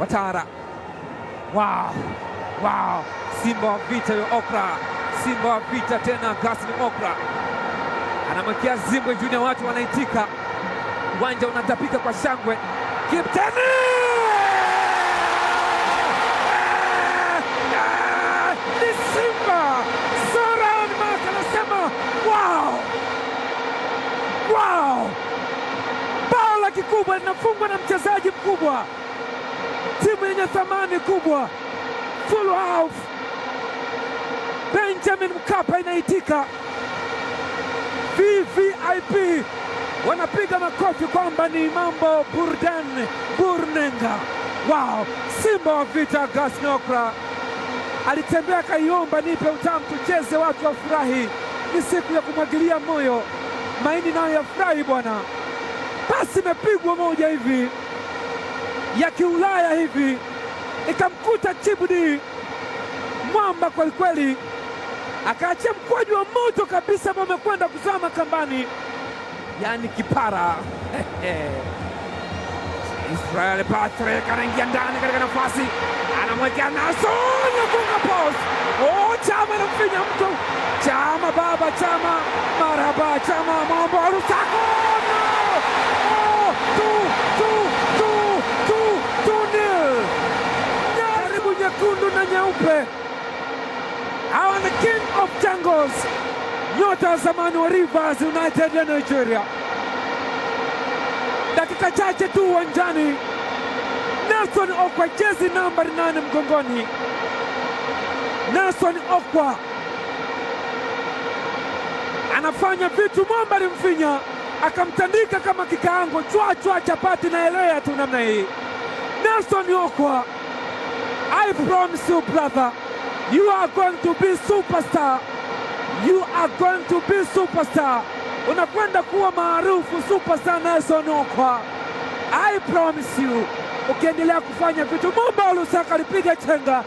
Watara. Wow. Wow. Simba wa vita yo Okra. Simba wa vita tena Augustine Okra. Anamwekea Zimbwe Junior, watu wanaitika. Uwanja unatapika kwa shangwe. Kipteni! Ni Simba! Zoran Maka anasema wow! Wow! Bao la kikubwa linafungwa na mchezaji mkubwa. Timu yenye thamani kubwa. Full house. Benjamin Mkapa inaitika. VVIP wanapiga makofi kwamba ni mambo burdan burnenga. Wow! Simba wa vita Augustine Okra alitembea kaiomba, nipe utamu tucheze, watu wafurahi. Ni siku ya kumwagilia moyo, maini nayo yafurahi bwana. Pasi imepigwa moja hivi ya kiulaya hivi, ikamkuta Chibudi mwamba kwa kweli, akaachia mkwaju wa moto kabisa ambao umekwenda kuzama kambani, yani kipara. Israel Patrick anaingia ndani katika nafasi, anamwekea Nason kufunga post. Oh, Chama anamfinya mtu. Chama baba, Chama marhaba, Chama mambo Lusaka. Oh, 2-0. Jaribu nyekundu na nyeupe. Hawa ni King of Jungles, nyota wa zamani wa Rivers United ya Nigeria. Dakika chache tu uwanjani, Nelson Okwa, jezi nambari 8 mgongoni. Nelson Okwa anafanya vitu, mwamba alimfinya akamtandika kama kikaango, chwa chapati na elea tu namna hii. Nelson Okwa, I promise you brother, you are going to be superstar. You are going to be superstar. Unakwenda kuwa maarufu superstar Nelson Okwa. I promise you. Ukiendelea kufanya vitu. Momba Lusaka alipiga chenga.